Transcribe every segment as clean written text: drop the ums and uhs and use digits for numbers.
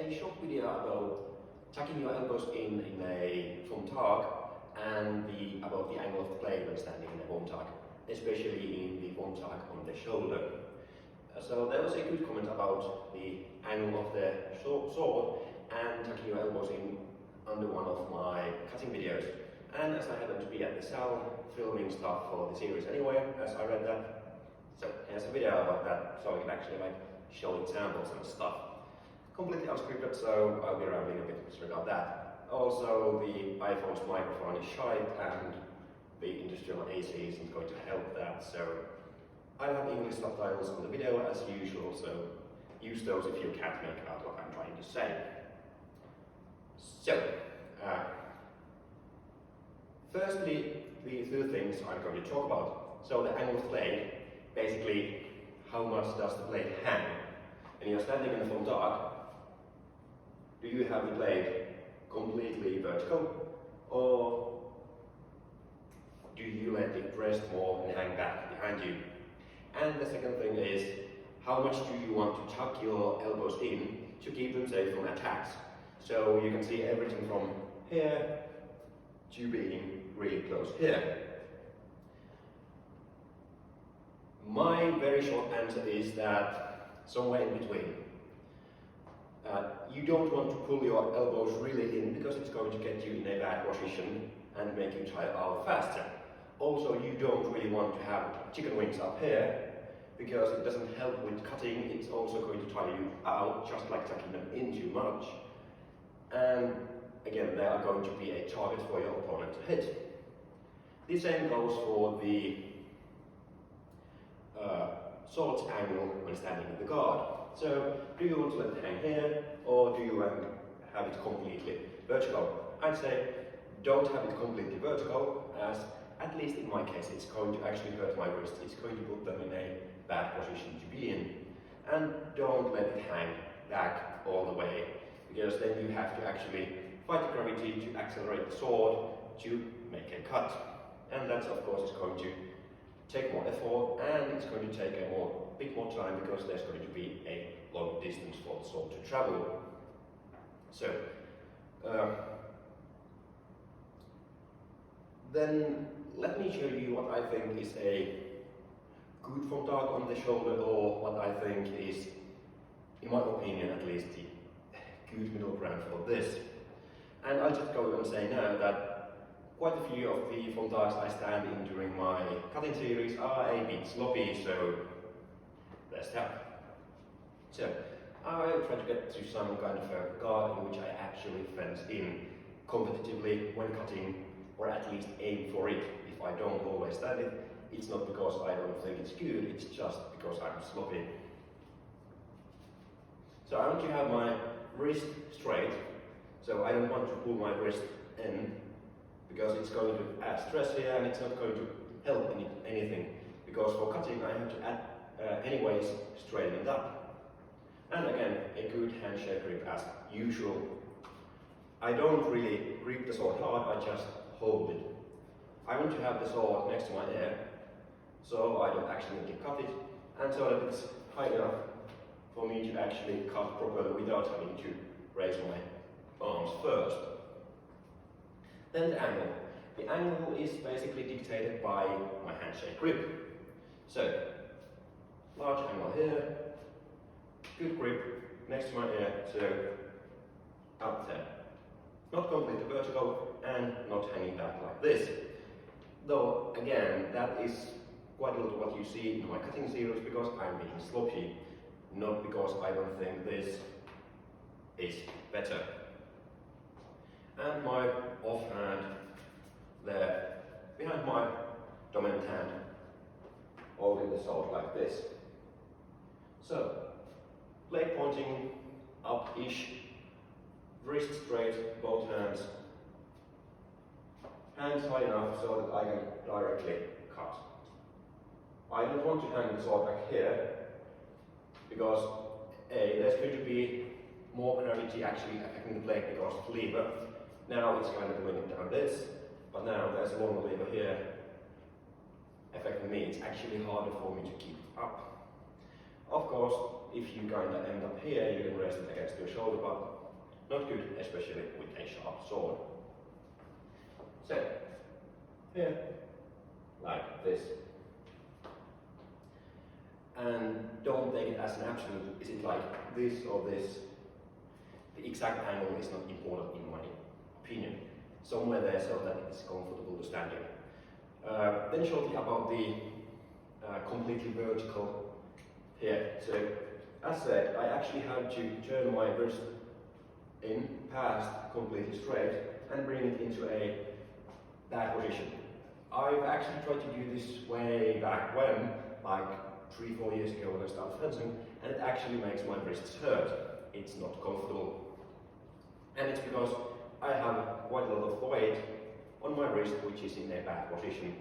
a short video about tucking your elbows in a foam tug and about the angle of the blade when standing in a foam tug, especially in the foam tug on the shoulder. So there was a good comment about the angle of the sword and tucking your elbows in under one of my cutting videos. And as I happened to be at the Sal filming stuff for the series anyway, as I read that, so here's a video about that, so I can actually show examples and stuff. Completely unscripted, so I'll be rambling a bit about that. Also, the iPhone's microphone is shite and the industrial AC isn't going to help that, so I have English subtitles on the video as usual, so use those if you can't make out what I'm trying to say. So, firstly, the two things I'm going to talk about. So the angle of the blade, basically how much does the blade hang? When you're standing in the foam tug, do you have the blade completely vertical, or do you let it rest more and hang back behind you? And the second thing is, how much do you want to tuck your elbows in to keep them safe from attacks? So you can see everything from here to being really close here. My very short answer is that somewhere in between. You don't want to pull your elbows really in because it's going to get you in a bad position and make you tire out faster. Also, you don't really want to have chicken wings up here because it doesn't help with cutting. It's also going to tire you out, just like tucking them in too much. And again, they are going to be a target for your opponent to hit. The same goes for the sword's angle when standing in the guard. So, do you want to let it hang here, or do you have it completely vertical? I'd say don't have it completely vertical, as at least in my case it's going to actually hurt my wrist. It's going to put them in a bad position to be in. And don't let it hang back all the way, because then you have to actually fight the gravity to accelerate the sword to make a cut. And that of course is going to take more effort, and it's going to take a bit more time because there's going to be a long distance for the sword to travel. So, then let me show you what I think is a good foam tug on the shoulder, or what I think is, in my opinion at least, the good middle ground for this. And I'll just go and say now that quite a few of the foam tugs I stand in during my cutting series are a bit sloppy, so there's that. So, I'll try to get to some kind of a guard in which I actually fence in competitively when cutting, or at least aim for it. If I don't always stand it, it's not because I don't think it's good, it's just because I'm sloppy. So I want to have my wrist straight, so I don't want to pull my wrist in, because it's going to add stress here and it's not going to help anything, because for cutting I have to add anyways straighten it up. And again, a good handshake grip as usual. I don't really grip the sword hard, I just hold it. I want to have the sword next to my ear, so I don't accidentally cut it, and so that it's high enough for me to actually cut properly without having to raise my arms first. Then the angle. The angle is basically dictated by my handshake grip. So, large angle here, good grip next to my ear, so up there. Not completely vertical and not hanging back like this. Though, again, that is quite a lot of what you see in my cutting series because I'm being sloppy, not because I don't think this is better. And my offhand there, behind my dominant hand, holding the sword like this. So, blade pointing up-ish, wrist straight, both hands high enough so that I can directly cut. I don't want to hang the sword back here, because there's going to be more gravity actually affecting the blade because of the lever. Now it's kind of doing it down this, but now there's a longer lever here affecting me. It's actually harder for me to keep it up. Of course, if you kind of end up here, you can rest it against your shoulder, but not good, especially with a sharp sword. So, here, like this. And don't take it as an absolute, is it like this or this? The exact angle is not important in my opinion. Somewhere there so that it's comfortable to stand in. Then shortly about the completely vertical here. So, as said, I actually have to turn my wrist in past completely straight and bring it into a bad position. I've actually tried to do this way back when, like 3-4 years ago when I started fencing, and it actually makes my wrists hurt. It's not comfortable. And it's because I have quite a lot of weight on my wrist which is in a bad position.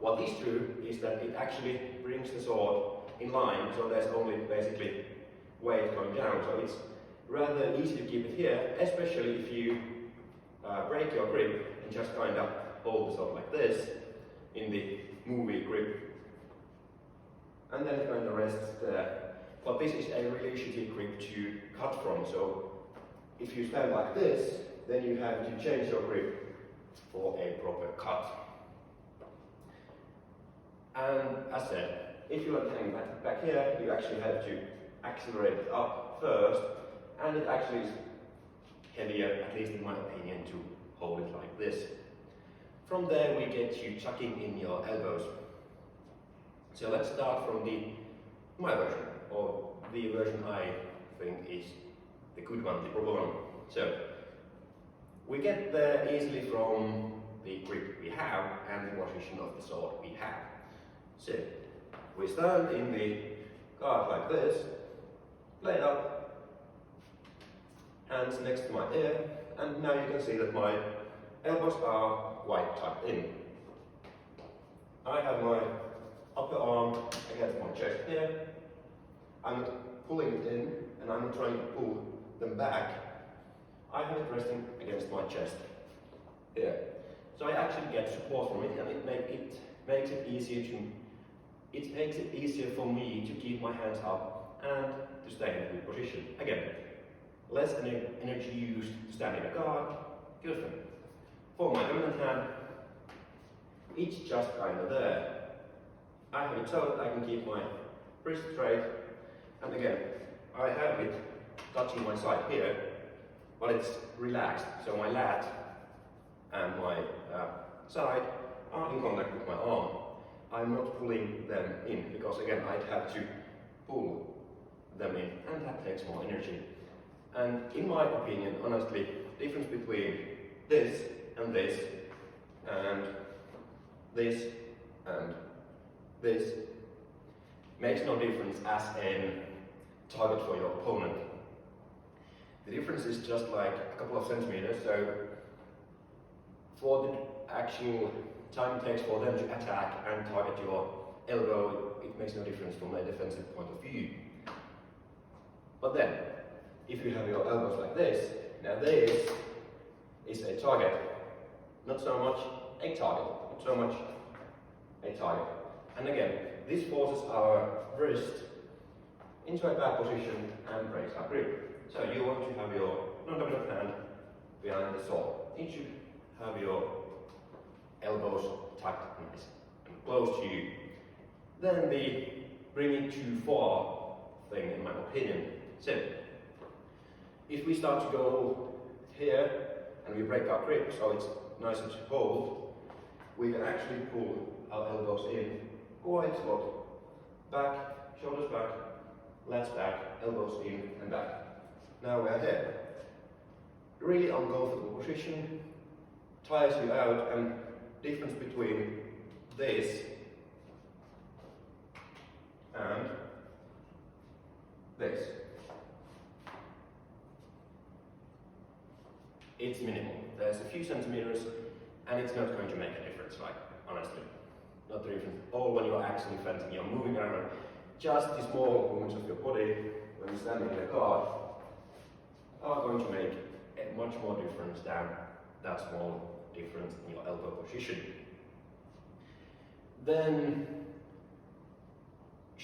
What this do is that it actually brings the sword in line, so there's only basically weight going down. So it's rather easy to keep it here, especially if you break your grip and just kind of hold the sword like this in the movie grip. And then it kind of rests there. But this is a really shitty grip to cut from, so if you stand like this, then you have to change your grip for a proper cut. And as said, if you are hanging back here, you actually have to accelerate it up first, and it actually is heavier, at least in my opinion, to hold it like this. From there we get you chucking in your elbows. So let's start from my version, or the version I think is the good one, the proper one. So we get there easily from the grip we have and the position of the sword we have. So we stand in the guard like this, blade up, hands next to my ear, and now you can see that my elbows are quite tucked in. I have my upper arm against my chest here. I'm not pulling it in, and I'm not trying to pull them back. I have it resting against my chest here. So I actually get support from it, and it makes it easier for me to keep my hands up and to stay in a good position. Again, less energy used to stand in a guard, good thing. For my dominant hand, it's just kind of there. I have it so that I can keep my wrist straight, and again, I have it touching my side here, but it's relaxed, so my lat and my side are in contact with my arm. I'm not pulling them in, because again, I'd have to pull them in, and that takes more energy. And in my opinion, honestly, the difference between this and this, and this and this, makes no difference as a target for your opponent. The difference is just like a couple of centimeters, so for the actual time it takes for them to attack and target your elbow, it makes no difference from a defensive point of view. But then, if you have your elbows like this, now this is a target. Not so much a target, not so much a target. And again, this forces our wrist into a bad position and breaks our grip. So you want to have your non-dominant hand behind the sword. You should have your elbows tucked nice and close to you. Then the bring it too far thing, in my opinion. So, if we start to go here and we break our grip so it's nice and hold, we can actually pull our elbows in quite a lot. Back, shoulders back, lats back, elbows in and back. Now we are here. Really uncomfortable position, tires you out, and difference between this and this. It's minimal. There's a few centimeters, and it's not going to make a difference, like, honestly. Not the difference at all when you're actually fencing, you're moving around. Just the small movements of your body when you're standing in a guard are going to make a much more difference than that small difference in your elbow position. Then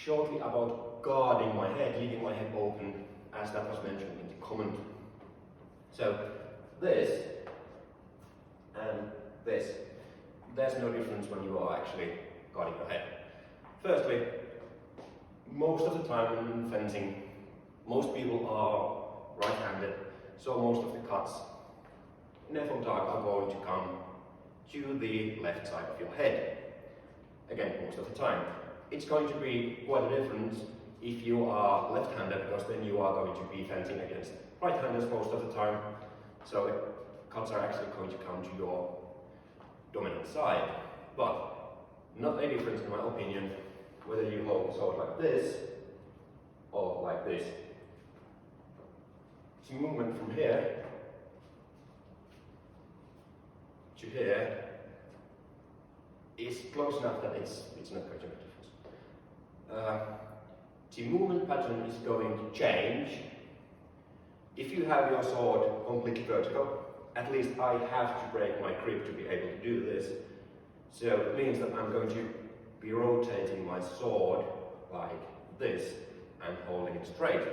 shortly about guarding my head, leaving my head open, as that was mentioned in the comment. So this and this, there's no difference when you are actually guarding your head. Firstly, most of the time in fencing, most people are right-handed, so most of the cuts in F1 Dark are going to come to the left side of your head. Again, most of the time. It's going to be quite a difference if you are left-handed, because then you are going to be fencing against right-handers most of the time. So the cuts are actually going to come to your dominant side. But not a difference in my opinion whether you hold the sword like this or like this. So movement from here to here is close enough that it's not going to make a difference. The movement pattern is going to change. If you have your sword completely vertical, at least I have to break my grip to be able to do this. So it means that I'm going to be rotating my sword like this and holding it straight.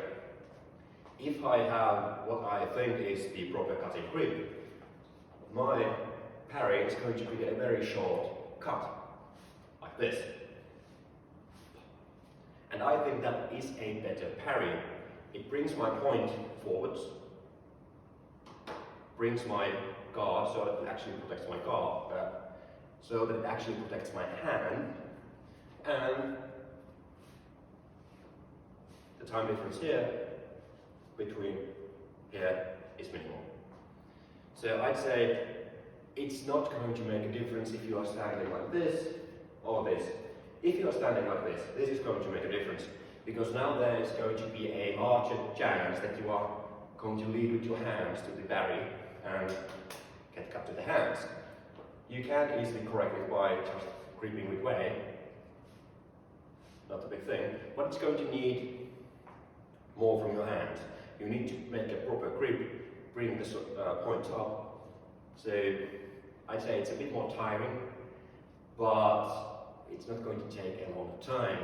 If I have what I think is the proper cutting grip, my parry is going to be a very short cut, like this. And I think that is a better parry. It brings my point forwards, brings my guard so that it actually protects my guard, so that it actually protects my hand, and the time difference here between here is minimal. So I'd say it's not going to make a difference if you are standing like this or this. If you are standing like this is going to make a difference, because now there is going to be a larger chance that you are going to lead with your hands to the parry and get cut to the hands. You can easily correct it by just gripping with way, not a big thing, but it's going to need more from your hands. You need to make a proper grip, bring the points up. So I'd say it's a bit more tiring, but it's not going to take a long time.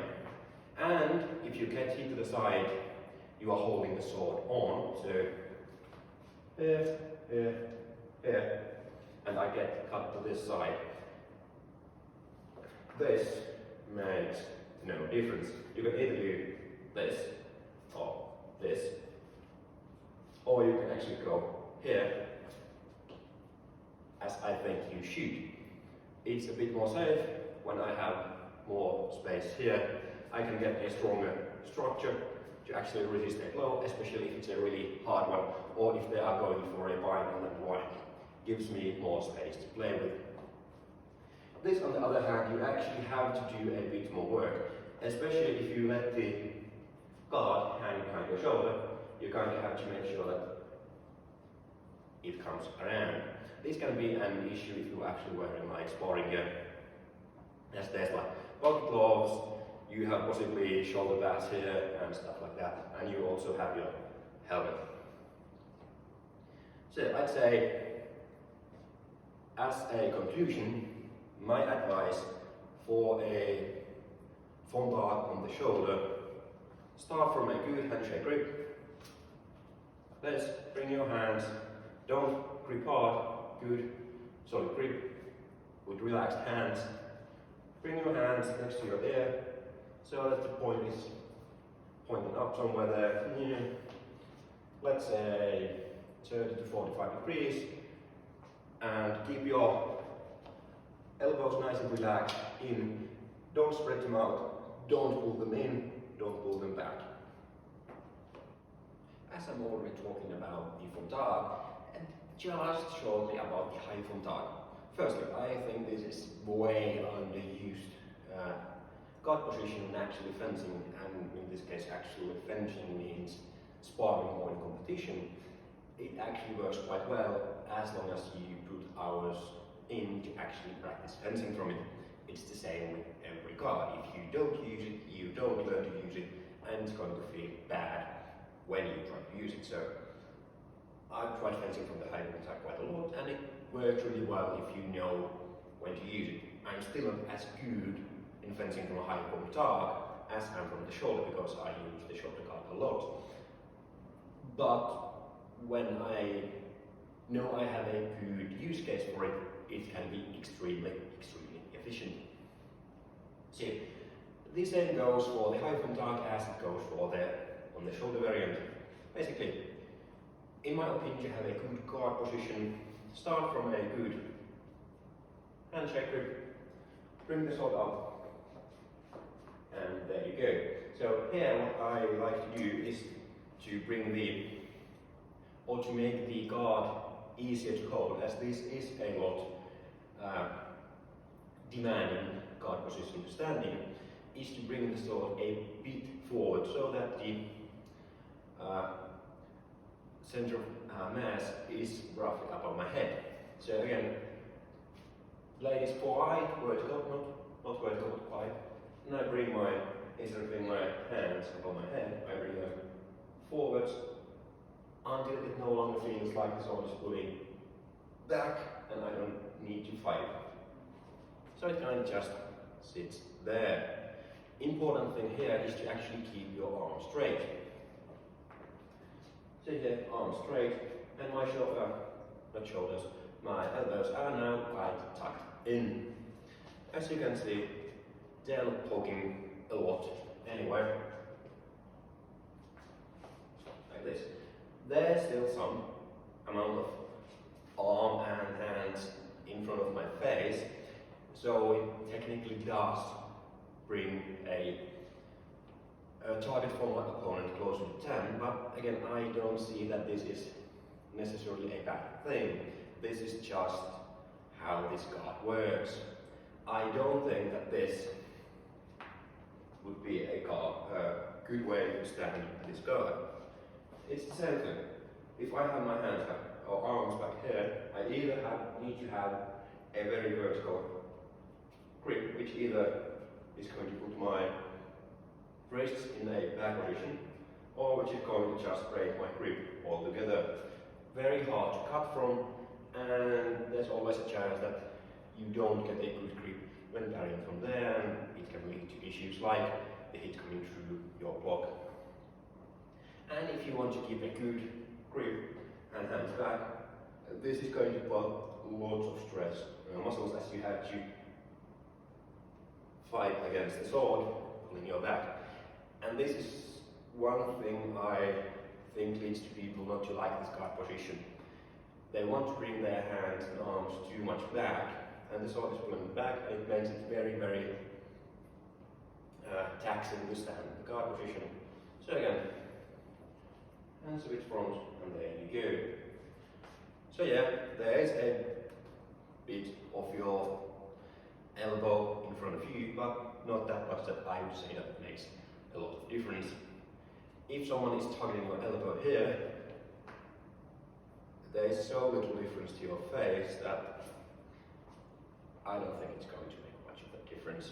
And if you get hit to the side, you are holding the sword on. So here, here, here, and I get cut to this side. This makes no difference. You can either do this or this, or you can actually go here, as I think you should. It's a bit more safe when I have more space here. I can get a stronger structure to actually resist a blow, especially if it's a really hard one, or if they are going for a bind and one. Gives me more space to play with. This, on the other hand, you actually have to do a bit more work, especially if you let the guard hang behind your shoulder. You're going to have to make sure that it comes around. This can be an issue if you're actually wearing like sparring gear, as there's like pocket gloves, you have possibly shoulder pads here and stuff like that, and you also have your helmet. So I'd say, as a conclusion, my advice for a frontal on the shoulder: start from a good handshake grip. Let's bring your hands, don't grip hard, good solid grip with relaxed hands. Bring your hands next to your ear so that the point is pointing up somewhere there. Let's say 30 to 45 degrees, and keep your elbows nice and relaxed in. Don't spread them out, don't pull them in, don't pull them back. As I'm already talking about the frontal, and just shortly about the high frontal. Firstly, I think this is way underused. Guard position and actually fencing, and in this case actually fencing means sparring more in competition. It actually works quite well as long as you put hours in to actually practice fencing from it. It's the same with every guard. If you don't use it, you don't learn to use it, and it's going to feel bad when you try to use it. So I've tried fencing from the high contact quite a lot, and it works really well if you know when to use it. I'm still not as good in fencing from a high contact as I'm from the shoulder because I use the shoulder guard a lot. But when I know I have a good use case for it, it can be extremely efficient. See, the same goes for the hyphen dark as it goes for the on the shoulder variant. Basically, in my opinion, you have a good guard position. Start from a good handshake grip, bring the sword up, and there you go. So here, what I like to do is to bring to make the guard easier to hold, as this is a lot demanding guard position standing, is to bring the sword a bit forward so that the center of mass is roughly above my head. So again, blade is quite vertical, not vertical but quite. And I bring instead of bringing my hands above my head, I bring them forwards until it no longer feels like the sword is pulling back and I don't need to fight. So it kind of just sits there. Important thing here is to actually keep your arm straight. So here, arm straight, and my my elbows are now quite tucked in. As you can see, they're not poking a lot anyway. Like this. There's still some amount of arm and hands in front of my face, so it technically does bring a target for my opponent closer to 10, but again, I don't see that this is necessarily a bad thing. This is just how this guard works. I don't think that this would be a good way to stand this guard. It's the same thing. If I have my hands back or arms back here, I either need to have a very vertical grip, which either is going to put my wrists in a back position, or which is going to just break my grip altogether. Very hard to cut from, and there's always a chance that you don't get a good grip when parrying from there, and it can lead to issues like the hit coming through your block. And if you want to keep a good grip and hands back, this is going to put lots of stress on your muscles as you have to fight against the sword pulling your back. And this is one thing I think leads to people not to like this guard position. They want to bring their hands and arms too much back, and the sword is pulling back, and it makes it very taxing to stand in the guard position. So again, and switch front, and there you go. So yeah, there is a bit of your elbow in front of you, but not that much that I would say that it makes a lot of difference. If someone is targeting your elbow here, there is so little difference to your face that I don't think it's going to make much of a difference.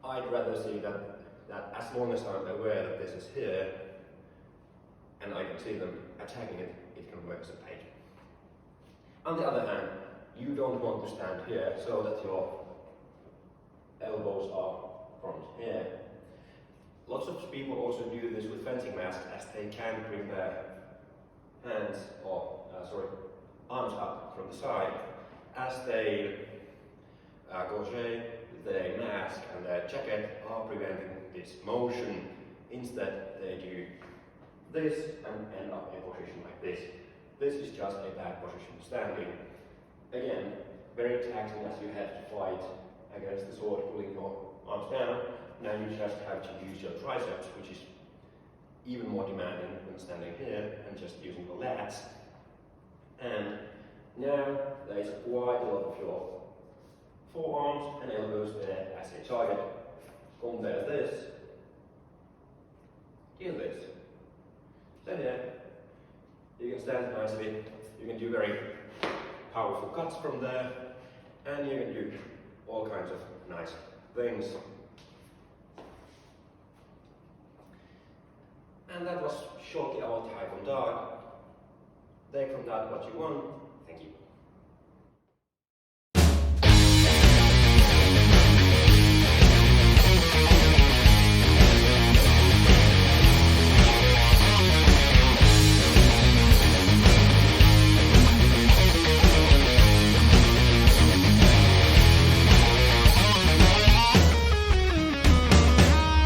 I'd rather see that as long as I'm aware that this is here, and I can see them attacking it, it can work as a bait. On the other hand, you don't want to stand here so that your elbows are from here. Lots of people also do this with fencing masks, as they can bring their hands or arms up from the side as they gauche their mask and their jacket are preventing this motion. Instead, they do this and end up in a position like this. This is just a bad position standing. Again, very taxing as you have to fight against the sword pulling your arms down. Now you just have to use your triceps, which is even more demanding than standing here and just using the lats. And now there is quite a lot of your forearms and elbows there as a target. Compare this, kill this. So here, you can stand nicely, you can do very powerful cuts from there, and you can do all kinds of nice things. And that was shortly about Hyphen Dark. Take from that what you want. Thank you.